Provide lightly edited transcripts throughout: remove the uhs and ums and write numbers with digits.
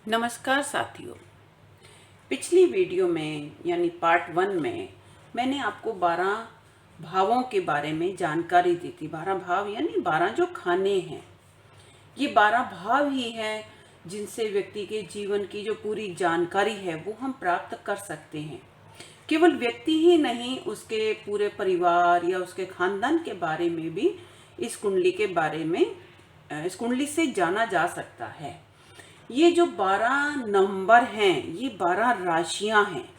नमस्कार साथियों। पिछली वीडियो में यानी पार्ट 1 में मैंने आपको 12 भावों के बारे में जानकारी दी थी। 12 भाव यानी 12 जो खाने हैं, ये 12 भाव ही हैं जिनसे व्यक्ति के जीवन की जो पूरी जानकारी है वो हम प्राप्त कर सकते हैं। केवल व्यक्ति ही नहीं, उसके पूरे परिवार या उसके खानदान के बारे में भी इस कुंडली के बारे में इस कुंडली से जाना जा सकता है। ये जो 12 नंबर हैं, ये 12 राशियां हैं।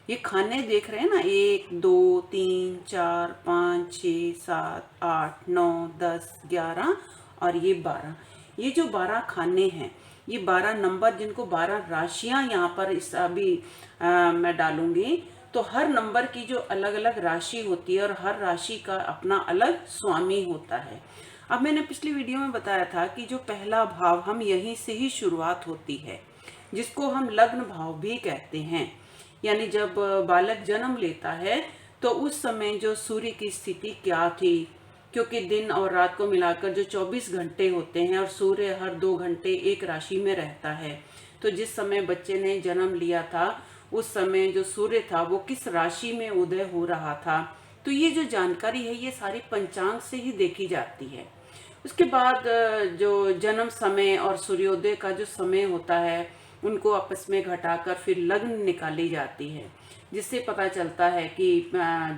ये खाने देख रहे हैं ना, 1 2 3 4 5 6 7 8 9 10 11 और ये 12। ये जो 12 खाने हैं, ये 12 नंबर, जिनको 12 राशियां यहाँ पर इस अभी मैं डालूंगी। तो हर नंबर की जो अलग अलग राशि होती है और हर राशि का अपना अलग स्वामी होता है। अब मैंने पिछली वीडियो में बताया था कि जो पहला भाव, हम यहीं से ही शुरुआत होती है, जिसको हम लग्न भाव भी कहते हैं। यानी जब बालक जन्म लेता है तो उस समय जो सूर्य की स्थिति क्या थी, क्योंकि दिन और रात को मिलाकर जो 24 घंटे होते हैं और सूर्य हर 2 घंटे एक राशि में रहता है। तो जिस समय बच्चे ने जन्म लिया था उस समय जो सूर्य था वो किस राशि में उदय हो रहा था, तो ये जो जानकारी है ये सारी पंचांग से ही देखी जाती है। उसके बाद जो जन्म समय और सूर्योदय का जो समय होता है उनको आपस में घटाकर फिर लग्न निकाली जाती है, जिससे पता चलता है कि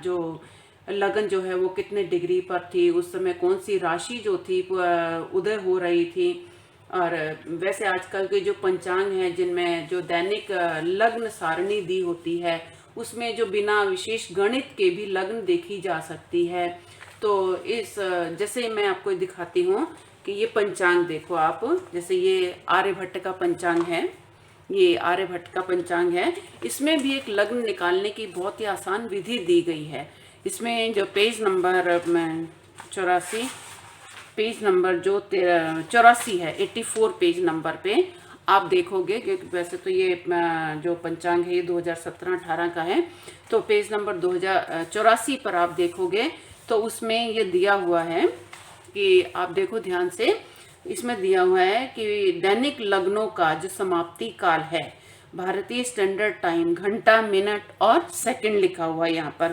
जो लगन जो है वो कितने डिग्री पर थी, उस समय कौन सी राशि जो थी उदय हो रही थी। और वैसे आजकल के जो पंचांग हैं जिनमें जो दैनिक लग्न सारणी दी होती है, उसमें जो बिना विशेष गणित के भी लग्न देखी जा सकती है। तो इस जैसे मैं आपको दिखाती हूँ कि ये पंचांग देखो आप, जैसे ये आर्यभट्ट का पंचांग है, ये आर्यभट्ट का पंचांग है। इसमें भी एक लग्न निकालने की बहुत ही आसान विधि दी गई है। इसमें जो पेज नंबर 84, पेज नंबर जो 84 है, 84 पेज नंबर पे आप देखोगे, क्योंकि वैसे तो ये जो पंचांग है ये 2017-18 का है। तो पेज नंबर 2084 पर आप देखोगे तो उसमें ये दिया हुआ है कि आप देखो ध्यान से, इसमें दिया हुआ है कि दैनिक लग्नों का जो समाप्ति काल है, भारतीय स्टैंडर्ड टाइम घंटा, मिनट और सेकंड लिखा हुआ है यहाँ पर।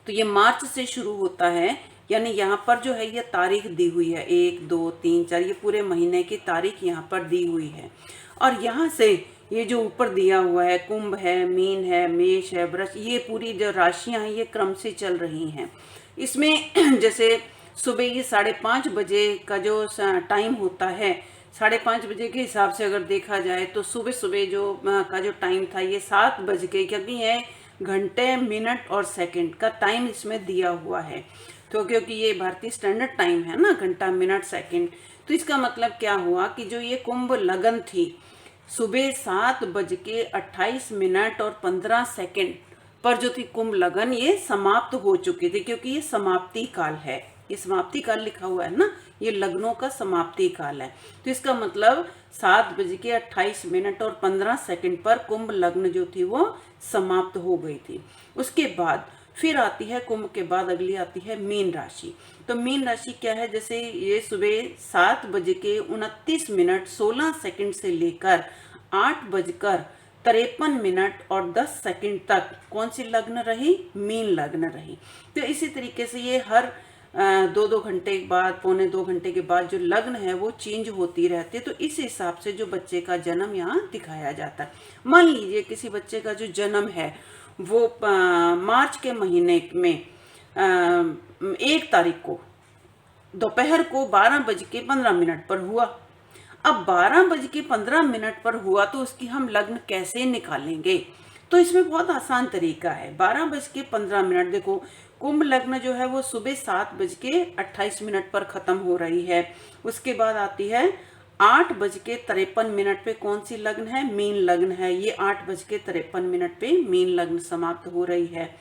तो ये मार्च से शुरू होता है, यानी यहाँ पर जो है ये तारीख दी हुई है 1 2 3 4, ये पूरे महीने की तारीख यहाँ पर दी हुई है। और यहाँ से ये जो ऊपर दिया हुआ है, कुंभ है, मीन है, मेष है, वृष, ये पूरी जो राशियां हैं ये क्रम से चल रही हैं। इसमें जैसे सुबह ये 5:30 बजे का जो टाइम होता है, 5:30 बजे के हिसाब से अगर देखा जाए तो सुबह सुबह जो का जो टाइम था ये 7 बज के, क्योंकि ये घंटे, मिनट और सेकंड का टाइम इसमें दिया हुआ है। तो क्योंकि ये भारतीय स्टैंडर्ड टाइम है ना, घंटा, मिनट, सेकंड, तो इसका मतलब क्या हुआ कि जो ये कुंभ लगन थी, सुबह 7:28 और 15 पर जो थी कुंभ लगन, ये समाप्त हो चुकी थी, क्योंकि ये समाप्ति काल है। ये समाप्ति काल लिखा हुआ है ना, ये लग्नों का समाप्ति काल है। तो इसका मतलब 7:28 और 15 पर कुंभ लग्न जो थी वो समाप्त हो गई थी। उसके बाद फिर आती है, कुंभ के बाद अगली आती है मीन राशि। तो मीन राशि क्या है, जैसे ये सुबह 7:29 से लेकर 8:53 और 10 तक कौन सी लग्न रही, मीन लग्न रही। तो इसी तरीके से ये हर 2-2 घंटे के बाद, 2.25 घंटे के बाद जो लग्न है वो चेंज होती रहती है। तो इस हिसाब से जो बच्चे का जन्म यहाँ दिखाया जाता है। मान लीजिए किसी बच्चे का जो जन्म है वो मार्च के महीने में 1 तारीख को दोपहर को 12:15 पर हुआ। अब 12:15 पर हुआ तो उसकी हम लग्न कैसे निकालेंगे? तो इसमें बहुत आसान तरीका है। 12:15, देखो कुंभ लग्न जो है वो सुबह 7:28 पर खत्म हो रही है। उसके बाद आती है 8:53 पे कौन सी लग्न है, मीन लग्न है। ये 8:53 पे मीन लग्न समाप्त हो रही है।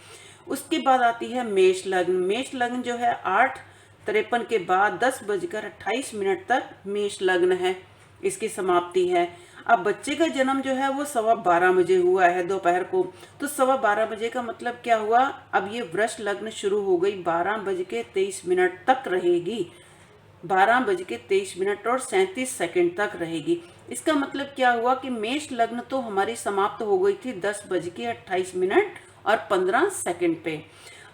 उसके बाद आती है मेष लग्न। मेष लग्न जो है 8:53 के बाद 10:28 तक मेष लग्न है, इसकी समाप्ति है। अब बच्चे का जन्म जो है वो 12:15 बजे हुआ है दोपहर को, तो 12:15 बजे का मतलब क्या हुआ, अब ये वृष लग्न शुरू हो गई, 12:23 तक रहेगी, 12:23 और 37 तक रहेगी। इसका मतलब क्या हुआ कि मेष लग्न तो हमारी समाप्त हो गई थी 10:28 और 15 पे।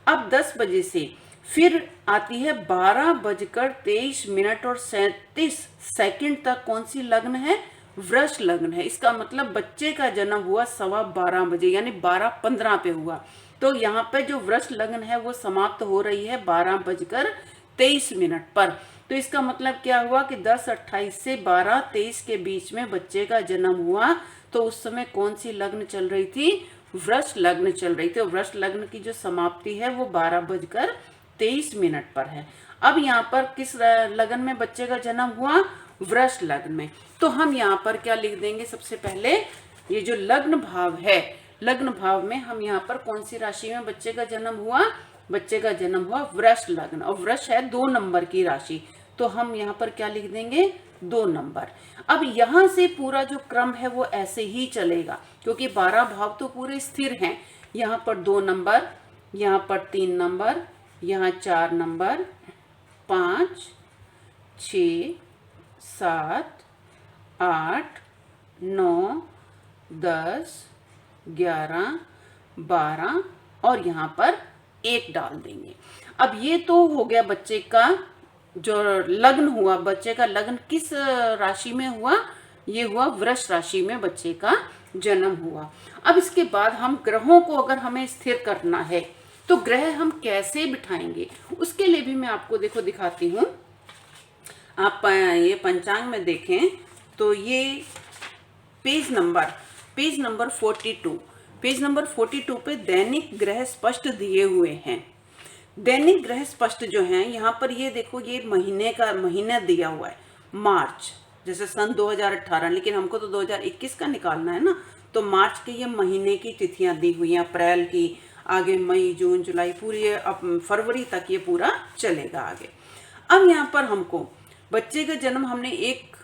अब 10 बजे से फिर आती है 12:23 और 37 तक कौन सी लग्न है? वृष लग्न है। इसका मतलब बच्चे का जन्म हुआ 12:15 यानी 12:15 पे हुआ। तो यहाँ पे जो वृष लग्न है वो समाप्त हो रही है 12:23 पर। तो इसका मतलब क्या हुआ कि 10:28 से 12:23 के बीच में बच्चे का जन्म हुआ। तो उस समय कौन सी लग्न चल रही थी? वृष लग्न चल रही थी। वृष लग्न की जो समाप्ति है वो 12:23 पर है। अब यहाँ पर किस लगन में बच्चे का जन्म हुआ? वृष लग्न में। तो हम यहाँ पर क्या लिख देंगे? सबसे पहले ये जो लग्न भाव है, लग्न भाव में हम यहाँ पर कौन सी राशि में बच्चे का जन्म हुआ? बच्चे का जन्म हुआ वृष लग्न, और वृष है 2 नंबर की राशि। तो हम यहाँ पर क्या लिख देंगे? 2 नंबर। अब यहाँ से पूरा जो क्रम है वो ऐसे ही चलेगा, क्योंकि 12 भाव तो पूरे स्थिर हैं। यहाँ पर 2 नंबर, यहाँ पर 3 नंबर, यहाँ 4 नंबर, 5, 6, 7, 8, 9, 10, 11, 12 और यहाँ पर 1 डाल देंगे। अब ये तो हो गया बच्चे का जो लग्न हुआ। बच्चे का लग्न किस राशि में हुआ? ये हुआ वृष राशि में बच्चे का जन्म हुआ। अब इसके बाद हम ग्रहों को अगर हमें स्थिर करना है तो ग्रह हम कैसे बिठाएंगे, उसके लिए भी मैं आपको देखो दिखाती हूँ। आप ये पंचांग में देखें तो ये पेज नंबर 42 पे दैनिक ग्रह स्पष्ट दिए हुए हैं। दैनिक ग्रह स्पष्ट जो हैं यहाँ पर ये देखो, ये महीना दिया हुआ है मार्च, जैसे सन 2018, लेकिन हमको तो 2021 का निकालना है ना। तो मार्च के ये महीने की तिथियां दी हुई हैं, अप्रैल की, आगे मई, जून, जुलाई, पूरी अब फरवरी तक ये पूरा चलेगा आगे। अब यहाँ पर हमको बच्चे का जन्म हमने 1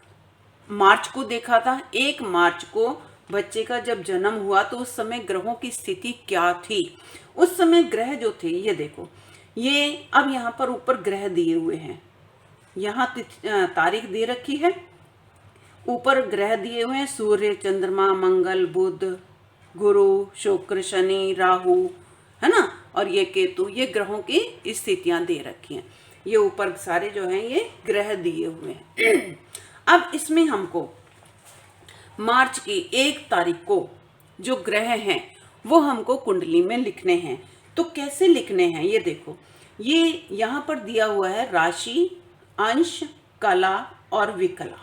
मार्च को देखा था। 1 मार्च को बच्चे का जब जन्म हुआ तो उस समय ग्रहों की स्थिति क्या थी? उस समय ग्रह जो थे ये देखो, ये अब यहाँ पर ऊपर ग्रह दिए हुए हैं, यहाँ तारीख दे रखी है, ऊपर ग्रह दिए हुए हैं, सूर्य, चंद्रमा, मंगल, बुध, गुरु, शुक्र, शनि, राहु, है ना, और ये केतु, ये ग्रहों की स्थितियां दे रखी हैं। ये ऊपर सारे जो हैं ये ग्रह दिए हुए हैं। अब इसमें हमको मार्च की 1 तारीख को जो ग्रह हैं वो हमको कुंडली में लिखने हैं। तो कैसे लिखने हैं ये देखो, ये यहाँ पर दिया हुआ है राशि, अंश, कला और विकला।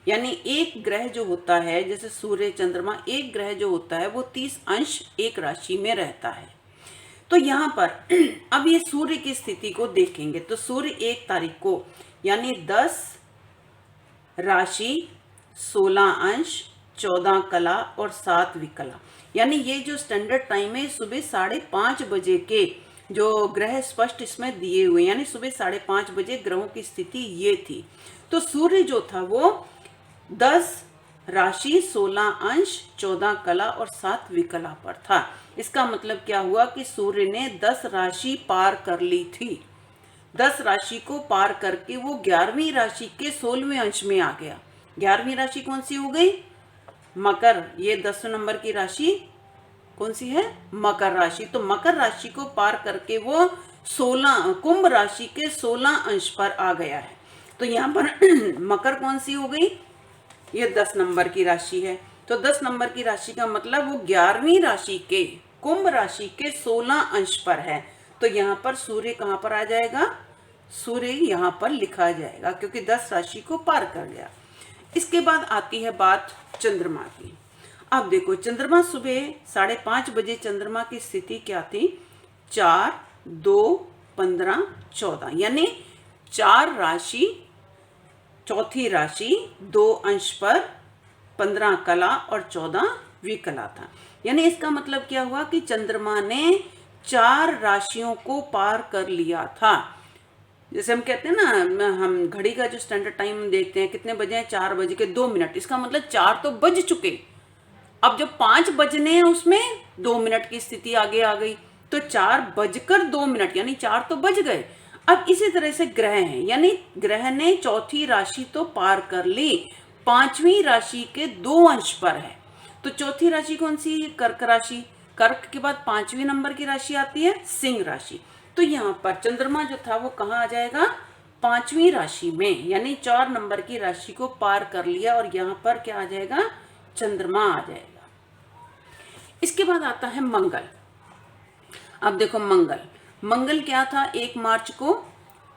यानी एक ग्रह जो होता है, जैसे सूर्य, चंद्रमा, एक ग्रह जो होता है वो 30 अंश एक राशि में रहता है। तो यहाँ पर अब ये सूर्य की स्थिति को देखेंगे तो सूर्य 1 तारीख को यानी 10 राशि, 16 अंश, 14 कला और 7 विकला। यानी ये जो स्टैंडर्ड टाइम है सुबह 5:30 बजे के जो ग्रह स्पष्ट इसमें दिए हुए, यानी सुबह 5:30 बजे ग्रहों की स्थिति ये थी। तो सूर्य जो था वो 10 राशि, 16 अंश, 14 कला और 7 विकला पर था। इसका मतलब क्या हुआ कि सूर्य ने 10 राशि पार कर ली थी। 10 राशि को पार करके वो 11वीं राशि के 16वें अंश में आ गया। 11वीं राशि कौन सी हो गई? मकर। ये 10 नंबर की राशि कौन सी है? मकर राशि। तो मकर राशि को पार करके वो 16 कुंभ राशि के 16 अंश पर आ गया है। तो यहाँ पर मकर कौन सी हो गई? ये 10 नंबर की राशि है। तो 10 नंबर की राशि का मतलब वो 11वीं राशि के कुंभ राशि के 16 अंश पर है। तो यहाँ पर सूर्य कहाँ पर आ जाएगा? सूर्य यहाँ पर लिखा जाएगा क्योंकि 10 राशि को पार कर गया। इसके बाद आती है बात चंद्रमा की। अब देखो चंद्रमा सुबह 5:30 बजे चंद्रमा की स्थिति क्या थी? 4, 2, 15, 14 यानी 4 राशि, चौथी राशि 2 अंश पर, 15 कला और 14 विकला था। यानी इसका मतलब क्या हुआ कि चंद्रमा ने 4 राशियों को पार कर लिया था। जैसे हम कहते हैं ना, हम घड़ी का जो स्टैंडर्ड टाइम देखते हैं कितने बजे हैं? 4:02। इसका मतलब 4 तो बज चुके। अब जब 5 बजने हैं उसमें 2 मिनट की स्थिति आगे आ गई, तो 4:02 यानी 4 तो बज गए। अब इसी तरह से ग्रह हैं, यानी ग्रह ने चौथी राशि तो पार कर ली, पांचवी राशि के 2 अंश पर है। तो चौथी राशि कौन सी है? कर्क राशि। कर्क के बाद 5वें नंबर की राशि आती है सिंह राशि। तो यहाँ पर चंद्रमा जो था वो कहाँ आ जाएगा? 5वीं राशि में, यानी 4 नंबर की राशि को पार कर लिया और यहाँ पर क्या आ जाएगा? चंद्रमा आ जाएगा। इसके बाद आता है मंगल। अब देखो मंगल क्या था? 1 मार्च को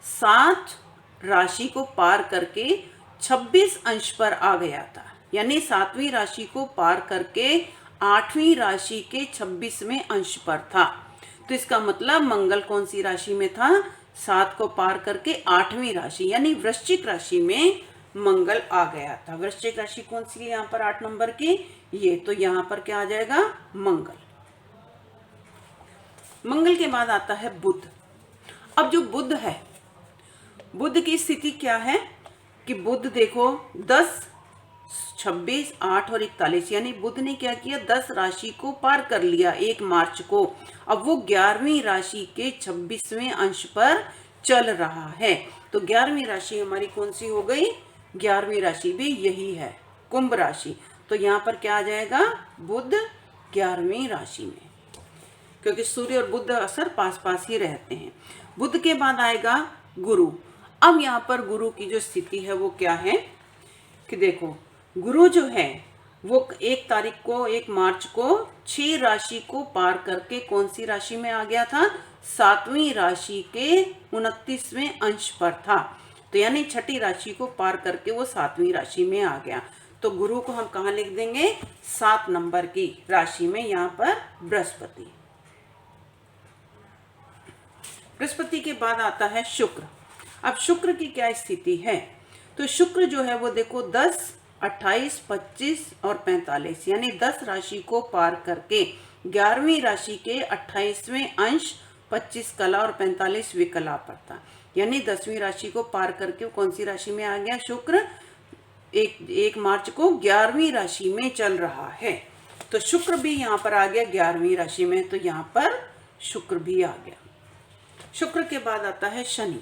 7 राशि को पार करके 26 अंश पर आ गया था, यानी 7वीं राशि को पार करके 8वीं राशि के 26वें अंश पर था। तो इसका मतलब मंगल कौन सी राशि में था? 7 को पार करके 8वीं राशि यानी वृश्चिक राशि में मंगल आ गया था। वृश्चिक राशि कौन सी है यहाँ पर 8 नंबर की? ये तो यहाँ पर क्या आ जाएगा? मंगल। मंगल के बाद आता है बुध। अब जो बुध है, बुध की स्थिति क्या है कि बुध देखो 10, 26, 8 और 41, यानी बुध ने क्या किया? 10 राशि को पार कर लिया 1 मार्च को। अब वो 11वीं राशि के 26वें अंश पर चल रहा है। तो 11वीं राशि हमारी कौन सी हो गई? 11वीं राशि भी यही है, कुंभ राशि। तो यहाँ पर क्या आ जाएगा? बुध 11वीं राशि में, क्योंकि सूर्य और बुध अक्सर पास पास ही रहते हैं। बुध के बाद आएगा गुरु। अब यहाँ पर गुरु की जो स्थिति है वो क्या है कि देखो गुरु जो है वो 1 मार्च को 6 राशि को पार करके कौन सी राशि में आ गया था? 7वीं राशि के 29वें अंश पर था। तो यानी 6ठी राशि को पार करके वो 7वीं राशि में आ गया। तो गुरु को हम कहाँ लिख देंगे? 7 नंबर की राशि में, यहाँ पर बृहस्पति। बृहस्पति के बाद आता है शुक्र। अब शुक्र की क्या स्थिति है? तो शुक्र जो है वो देखो 10, 28, 25 और 45, यानी 10 राशि को पार करके 11वीं राशि के 28वें अंश 25 कला और 45 विकला पर था। यानी 10वीं राशि को पार करके कौन सी राशि में आ गया? शुक्र 1 मार्च को 11वीं राशि में चल रहा है। तो शुक्र भी यहाँ पर आ गया 11वीं राशि में, तो यहाँ पर शुक्र भी आ गया। शुक्र के बाद आता है शनि।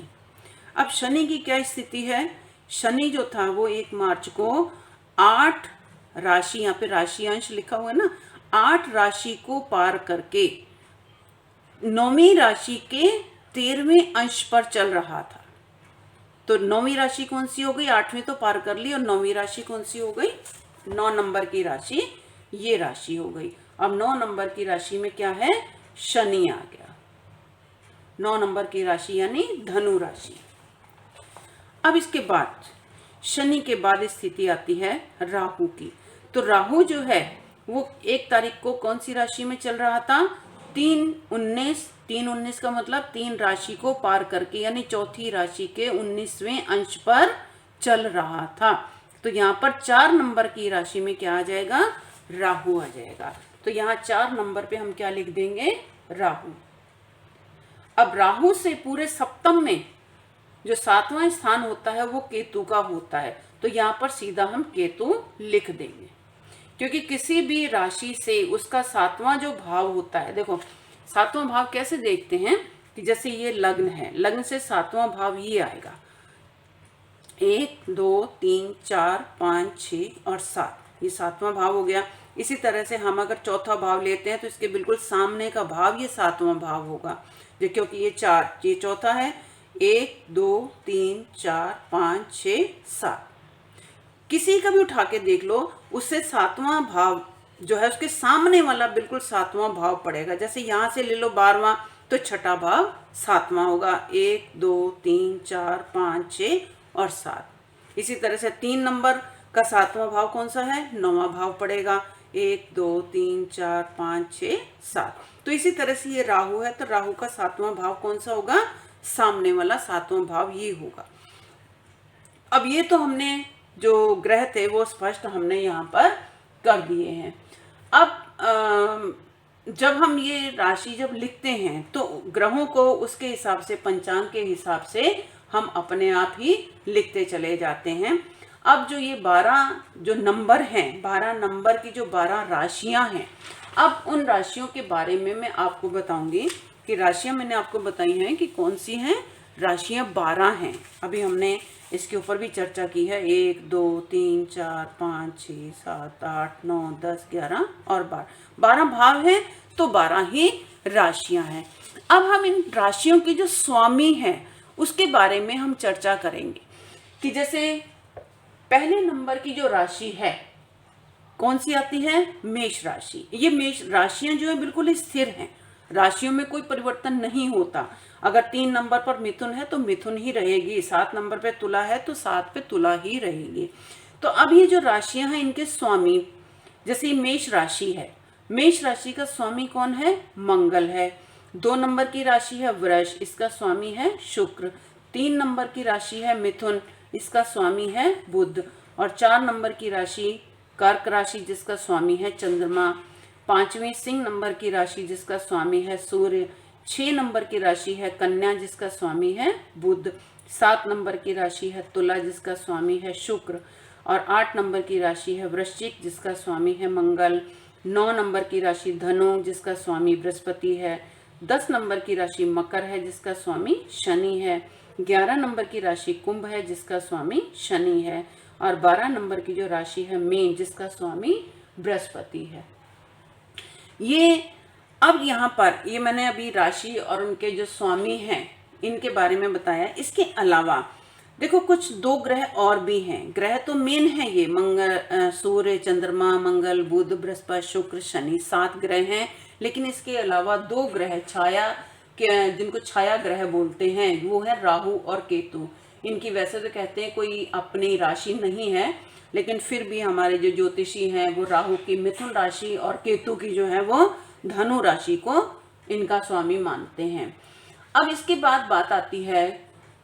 अब शनि की क्या स्थिति है? शनि जो था वो 1 मार्च को 8 राशि, यहाँ पे राशि अंश लिखा हुआ है ना, 8 राशि को पार करके 9वीं राशि के 13वें अंश पर चल रहा था। तो 9वीं राशि कौन सी हो गई? 8वीं तो पार कर ली, और 9वीं राशि कौन सी हो गई? 9 नंबर की राशि, ये राशि हो गई। अब 9 नंबर की राशि में क्या है? शनि आ गया। 9 नंबर की राशि यानी धनु राशि। अब इसके बाद शनि के बाद स्थिति आती है राहु की। तो राहु जो है वो 1 तारीख को कौन सी राशि में चल रहा था? 3-19 का मतलब 3 राशि को पार करके, यानी चौथी राशि के 19वें अंश पर चल रहा था। तो यहाँ पर 4 नंबर की राशि में क्या आ जाएगा? राहु आ जाएगा। तो यहाँ 4 नंबर पे हम क्या लिख देंगे? राहु। अब राहु से पूरे सप्तम में जो 7वां स्थान होता है वो केतु का होता है। तो यहाँ पर सीधा हम केतु लिख देंगे, क्योंकि किसी भी राशि से उसका 7वां जो भाव होता है, देखो 7वां भाव कैसे देखते हैं कि जैसे ये लग्न है, लग्न से 7वां भाव ये आएगा 1, 2, 3, 4, 5, 6 और 7, ये 7वां भाव हो गया। इसी तरह से हम अगर चौथा भाव लेते हैं तो इसके बिल्कुल सामने का भाव ये 7वां भाव होगा, जो क्योंकि ये 4, ये चौथा है। 1, 2, 3, 4, 5, 6, 7, किसी का भी उठा के देख लो, उससे 7वां भाव जो है उसके सामने वाला बिल्कुल 7वां भाव पड़ेगा। जैसे यहाँ से ले लो 12वां, तो छठा भाव 7वां होगा। 1, 2, 3, 4, 5, 6 और 7। इसी तरह से 3 नंबर का 7वां भाव कौन सा है? 9वां भाव पड़ेगा। 1, 2, 3, 4, 5, 6, 7। तो इसी तरह से ये राहु है, तो राहु का 7वां भाव कौन सा होगा? सामने वाला 7वां भाव ये होगा। अब ये तो हमने जो ग्रह थे वो स्पष्ट हमने यहाँ पर कर दिए हैं। अब जब हम ये राशि जब लिखते हैं तो ग्रहों को उसके हिसाब से, पंचांग के हिसाब से हम अपने आप ही लिखते चले जाते हैं। अब जो ये 12 जो नंबर हैं, 12 नंबर की जो 12 राशियां हैं, अब उन राशियों के बारे में मैं आपको बताऊंगी कि राशियां मैंने आपको बताई हैं कि कौन सी हैं। राशियां 12 हैं। अभी हमने इसके ऊपर भी चर्चा की है, 1 2 3 4 5 6 7 8 9 10 11 और 12 भाव हैं, तो 12 ही राशियां हैं। अब हम इन राशियों के जो स्वामी हैं उसके बारे में हम चर्चा करेंगे कि जैसे पहले नंबर की जो राशि है कौन सी आती है, मेष राशि। ये मेष राशियां जो है बिल्कुल स्थिर हैं, राशियों में कोई परिवर्तन नहीं होता। अगर 3 नंबर पर मिथुन है तो मिथुन ही रहेगी, 7 नंबर पे तुला है तो 7 पे तुला ही रहेगी। तो अब ये जो राशियां हैं इनके स्वामी, जैसे मेष राशि है, मेष राशि का स्वामी कौन है, मंगल है। 2 नंबर की राशि है वृष, इसका स्वामी है शुक्र। 3 नंबर की राशि है मिथुन, इसका स्वामी है बुध। और 4 नंबर की राशि कर्क राशि, जिसका स्वामी है चंद्रमा। 5वीं सिंह नंबर की राशि, जिसका स्वामी है सूर्य। 6 नंबर की राशि है कन्या, जिसका स्वामी है बुध। 7 नंबर की राशि है तुला, जिसका स्वामी है शुक्र। और 8 नंबर की राशि है वृश्चिक, जिसका स्वामी है मंगल। 9 नंबर की राशि धनु, जिसका स्वामी बृहस्पति है। 10 नंबर की राशि मकर है, जिसका स्वामी शनि है। 11 नंबर की राशि कुंभ है, जिसका स्वामी शनि है। और 12 नंबर की जो राशि है मीन, जिसका स्वामी बृहस्पति है। ये अब यहाँ पर ये मैंने अभी राशि और उनके जो स्वामी हैं इनके बारे में बताया। इसके अलावा देखो कुछ 2 ग्रह और भी हैं। ग्रह तो मेन है ये, मंगल, सूर्य, चंद्रमा, मंगल, बुध, बृहस्पति, शुक्र, शनि, 7 ग्रह हैं। लेकिन इसके अलावा 2 ग्रह छाया के, जिनको छाया ग्रह बोलते हैं, वो है राहु और केतु। इनकी वैसे तो कहते हैं कोई अपनी राशि नहीं है, लेकिन फिर भी हमारे जो ज्योतिषी हैं वो राहु की मिथुन राशि और केतु की जो है वो धनु राशि को इनका स्वामी मानते हैं। अब इसके बाद बात आती है,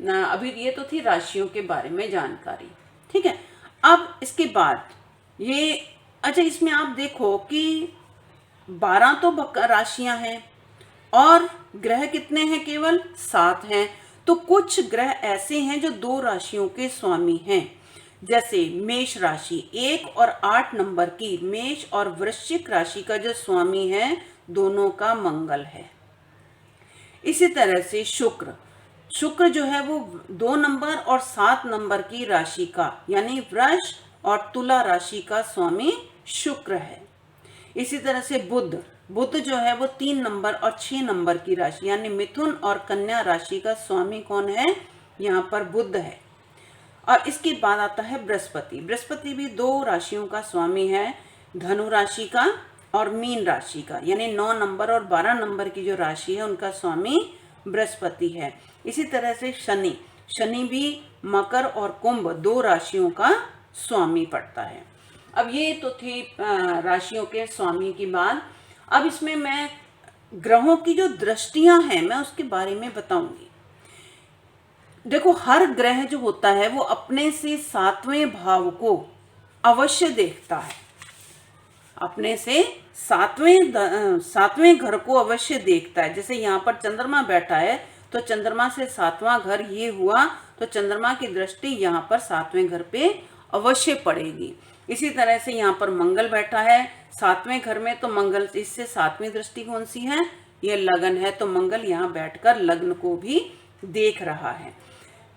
अभी ये तो थी राशियों के बारे में जानकारी, ठीक है। अब इसके बाद ये, अच्छा इसमें आप देखो कि 12 तो राशियां हैं और ग्रह कितने हैं, केवल 7 हैं। तो कुछ ग्रह ऐसे हैं जो 2 राशियों के स्वामी हैं। जैसे मेष राशि 1 और 8 नंबर की, मेष और वृश्चिक राशि का जो स्वामी है दोनों का मंगल है। इसी तरह से शुक्र जो है वो 2 नंबर और 7 नंबर की राशि का, यानी वृष और तुला राशि का स्वामी शुक्र है। इसी तरह से बुध जो है वो 3 नंबर और 6 नंबर की राशि, यानी मिथुन और कन्या राशि का स्वामी कौन है, यहाँ पर बुध है। और इसके बाद आता है बृहस्पति भी 2 राशियों का स्वामी है, धनु राशि का और मीन राशि का, यानी 9 नंबर और 12 नंबर की जो राशि है उनका स्वामी बृहस्पति है। इसी तरह से शनि भी मकर और कुंभ 2 राशियों का स्वामी पड़ता है। अब ये तो थी राशियों के स्वामी की बात। अब इसमें मैं ग्रहों की जो दृष्टियां हैं मैं उसके बारे में बताऊंगी। देखो हर ग्रह जो होता है वो अपने से 7वें भाव को अवश्य देखता है, अपने से 7वें घर को अवश्य देखता है। जैसे यहाँ पर चंद्रमा बैठा है तो चंद्रमा से 7वां घर ये हुआ, तो चंद्रमा की दृष्टि यहाँ पर 7वें घर पे अवश्य पड़ेगी। इसी तरह से यहाँ पर मंगल बैठा है 7वें घर में, तो मंगल इससे 7वीं दृष्टि कौन सी है, ये लगन है, तो मंगल यहाँ बैठकर लग्न को भी देख रहा है।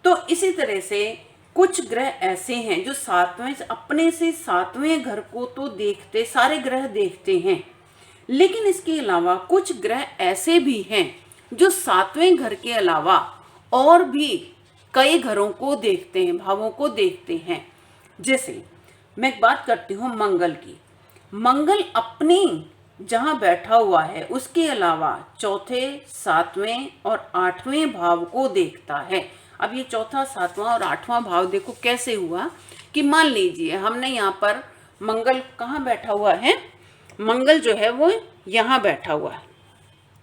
तो इसी तरह से कुछ ग्रह ऐसे हैं जो 7वें, अपने से 7वें घर को तो देखते, सारे ग्रह देखते हैं, लेकिन इसके अलावा कुछ ग्रह ऐसे भी हैं जो 7वें घर के अलावा और भी कई घरों को देखते हैं, भावों को देखते हैं। जैसे मैं एक बात करती हूँ मंगल की। मंगल अपनी जहाँ बैठा हुआ है उसके अलावा 4th, 7वें और 8वें भाव को देखता है। अब ये 4था, 7वां और 8वां भाव देखो कैसे हुआ कि मान लीजिए हमने यहाँ पर मंगल कहाँ बैठा हुआ है, मंगल जो है वो यहाँ बैठा हुआ है,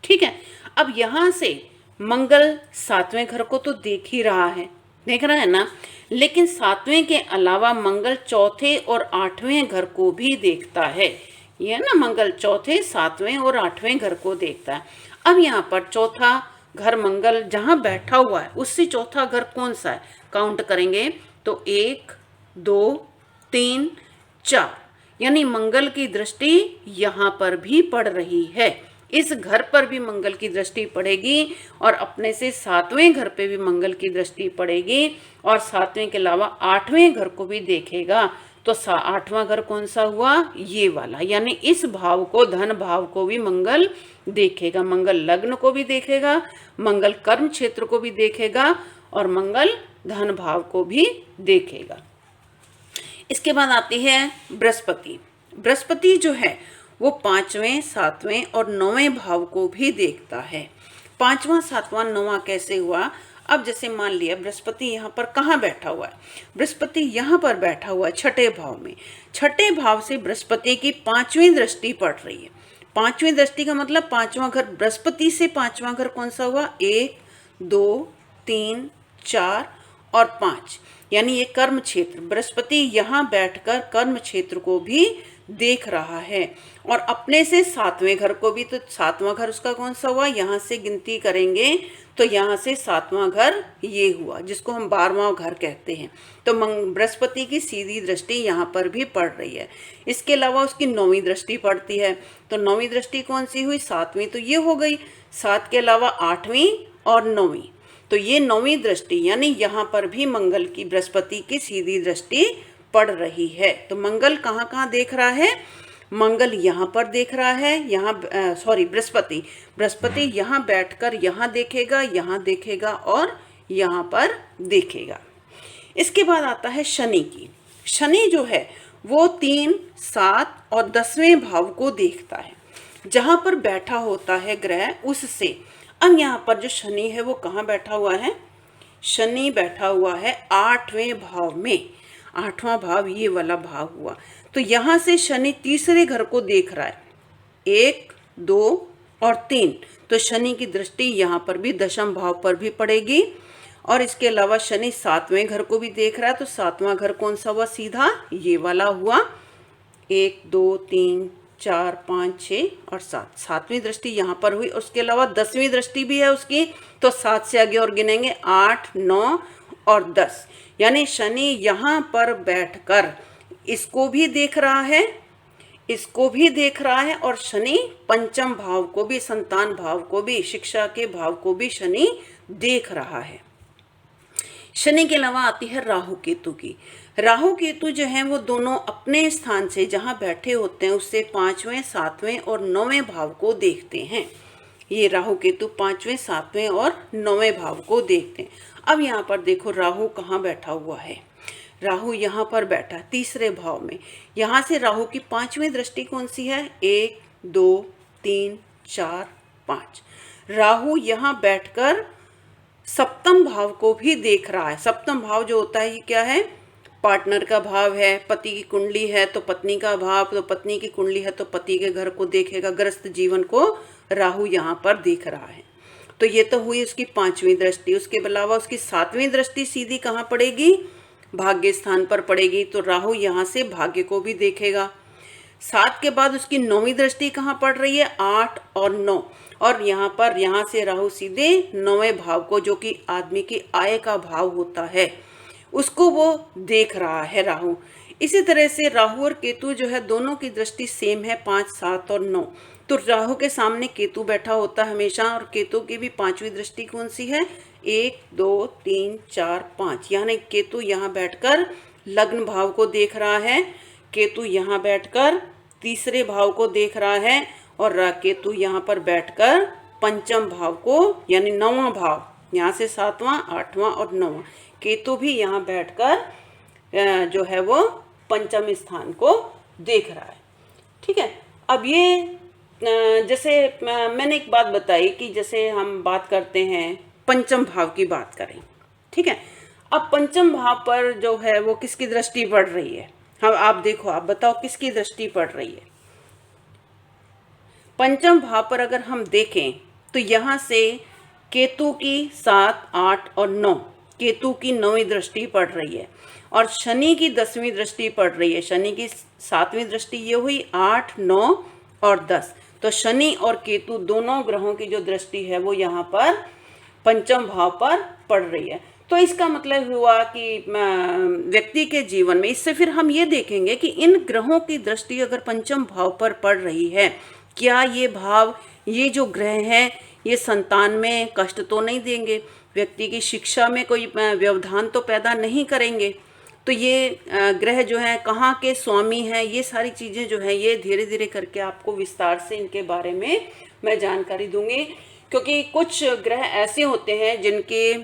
ठीक है। अब यहाँ से मंगल 7वें घर को तो देख ही रहा है, देख रहा है ना, लेकिन 7वें के अलावा मंगल 4थे और 8वें घर को भी देखता है। ये ना मंगल 4थे, 7वें और 8वें घर को देखता है। अब यहाँ पर 4था घर मंगल जहाँ बैठा हुआ है उससे 4था घर कौन सा है, काउंट करेंगे तो 1 2 3 4, यानी मंगल की दृष्टि यहाँ पर भी पड़ रही है। इस घर पर भी मंगल की दृष्टि पड़ेगी और अपने से 7वें घर पे भी मंगल की दृष्टि पड़ेगी और 7वें के अलावा 8वें घर को भी देखेगा। तो 8वां घर कौन सा हुआ? ये वाला, यानी इस भाव को, धन भाव को भी मंगल देखेगा। मंगल लग्न को भी देखेगा, मंगल कर्म क्षेत्र को भी देखेगा और मंगल धन भाव को भी देखेगा। इसके बाद आती है बृहस्पति। बृहस्पति जो है वो 5वें, 7वें और 9वें भाव को भी देखता है। 5वां, 7वां, 9वां कैसे हुआ? अब जैसे मान लिया बृहस्पति यहाँ पर कहाँ बैठा हुआ है? बृहस्पति यहाँ पर बैठा हुआ है 6ठे भाव में। 6ठे भाव से बृहस्पति की 5वीं दृष्टि पड़ रही है। 5वीं दृष्टि का मतलब 5वां घर, बृहस्पति से 5वां घर कौन सा हुआ? 1, 2, 3, 4 और 5, यानी ये कर्म क्षेत्र। बृहस्पति यहाँ बैठकर कर्म क्षेत्र को भी देख रहा है और अपने से 7वें घर को भी। तो 7वां घर उसका कौन सा हुआ? यहाँ से गिनती करेंगे तो यहाँ से 7वां घर ये हुआ, जिसको हम 12वां घर कहते हैं। तो बृहस्पति की सीधी दृष्टि यहाँ पर भी पड़ रही है। इसके अलावा उसकी 9वीं दृष्टि पड़ती है। तो 9वीं दृष्टि कौन सी हुई? 7वीं, तो ये हो गई। 7 के अलावा 8वीं और 9वीं, तो ये 9वीं दृष्टि, यानी यहाँ पर भी मंगल की, बृहस्पति की सीधी दृष्टि पड़ रही है। तो मंगल कहाँ कहाँ देख रहा है? मंगल यहाँ पर देख रहा है, यहाँ बृहस्पति यहाँ बैठकर यहाँ देखेगा और यहाँ पर देखेगा। इसके बाद आता है शनि की। शनि जो है वो 3, 7 और 10वें भाव को देखता है। जहाँ पर बैठा होता है ग्रह उससे। अब यहाँ पर जो शनि है वो कहाँ बैठा हुआ है? शनि बैठा हुआ है 8वें भाव में। 8वां भाव ये वाला भाव हुआ। तो यहाँ से शनि तीसरे घर को देख रहा है, 1, 2 और 3। तो शनि की दृष्टि यहाँ पर भी दशम भाव पर भी पड़ेगी। और इसके अलावा शनि 7वें घर को भी देख रहा है। तो 7वां घर कौन सा हुआ? सीधा ये वाला हुआ। 1, 2, 3, 4, 5, 6 और 7, 7वीं दृष्टि यहाँ पर हुई। उसके अलावा 10वीं दृष्टि भी है उसकी। तो 7 से आगे और गिनेंगे 8, 9 और 10, यानी शनि यहाँ पर बैठकर इसको भी देख रहा है, इसको भी देख रहा है और शनि पंचम भाव को भी, संतान भाव को भी, शिक्षा के भाव को भी शनि देख रहा है। शनि के अलावा आती है राहु केतु की। राहु केतु जो है वो दोनों अपने स्थान से जहाँ बैठे होते हैं उससे 5वें, 7वें और 9वें भाव को देखते हैं। ये राहु केतु 5वें, 7वें और 9वें भाव को देखते हैं। अब यहाँ पर देखो राहु कहाँ बैठा हुआ है? राहु यहाँ पर बैठा तीसरे भाव में। यहाँ से राहु की 5वीं दृष्टि कौन सी है? 1, 2, 3, 4, 5। राहु यहाँ बैठकर सप्तम भाव को भी देख रहा है। सप्तम भाव जो होता है ये क्या है? पार्टनर का भाव है। पति की कुंडली है तो पत्नी का भाव, तो पत्नी की कुंडली है तो पति के घर को देखेगा। गृहस्थ जीवन को राहु यहाँ पर देख रहा है। तो ये तो हुई उसकी 5वीं दृष्टि। उसके अलावा उसकी 7वीं दृष्टि सीधी कहाँ पड़ेगी? भाग्य स्थान पर पड़ेगी। तो राहु यहाँ से भाग्य को भी देखेगा। 7 के बाद उसकी 9वीं दृष्टि कहाँ पड़ रही है? 8 और 9, और यहाँ से राहु सीधे 9वें भाव को, जो कि आदमी की आय का भाव होता है, उसको वो देख रहा है राहु। इसी तरह से राहु और केतु जो है दोनों की दृष्टि सेम है, 5, 7 और 9। तो राहु के सामने केतु बैठा होता है हमेशा, और केतु की भी 5वीं दृष्टि कौन सी है? 1, 2, 3, 4, 5, यानी केतु यहाँ बैठकर लग्न भाव को देख रहा है। केतु यहाँ बैठकर तीसरे भाव को देख रहा है और केतु यहाँ पर बैठकर पंचम भाव को, यानी 9वां भाव, यहाँ से 7वां, 8वां और 9वां, केतु भी यहाँ बैठकर जो है वो पंचम स्थान को देख रहा है। ठीक है। अब ये जैसे मैंने एक बात बताई कि जैसे हम बात करते हैं पंचम भाव की बात करें, ठीक है। अब पंचम भाव पर जो है वो किसकी दृष्टि पड़ रही है? हम आप देखो, आप बताओ किसकी दृष्टि पड़ रही है? पंचम भाव पर अगर हम देखें तो यहाँ से केतु की 7, 8 और 9, केतु की 9वीं दृष्टि पड़ रही है और शनि की 10वीं दृष्टि पड़ रही है। शनि की 7वीं दृष्टि ये हुई 8, 9 और 10। तो शनि और केतु दोनों ग्रहों की जो दृष्टि है वो यहाँ पर पंचम भाव पर पड़ रही है। तो इसका मतलब हुआ कि व्यक्ति के जीवन में, इससे फिर हम ये देखेंगे कि इन ग्रहों की दृष्टि अगर पंचम भाव पर पड़ रही है क्या ये भाव, ये जो ग्रह हैं, ये संतान में कष्ट तो नहीं देंगे, व्यक्ति की शिक्षा में कोई व्यवधान तो पैदा नहीं करेंगे। तो ये ग्रह जो है कहाँ के स्वामी हैं, ये सारी चीज़ें जो है ये धीरे धीरे करके आपको विस्तार से इनके बारे में मैं जानकारी दूंगी। क्योंकि कुछ ग्रह ऐसे होते हैं जिनके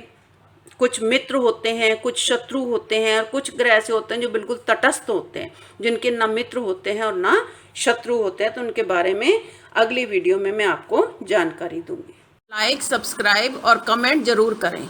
कुछ मित्र होते हैं, कुछ शत्रु होते हैं, और कुछ ग्रह ऐसे होते हैं जो बिल्कुल तटस्थ होते हैं, जिनके ना मित्र होते हैं और ना शत्रु होते हैं। तो उनके बारे में अगली वीडियो में मैं आपको जानकारी दूंगी। लाइक, सब्सक्राइब और कमेंट जरूर करें।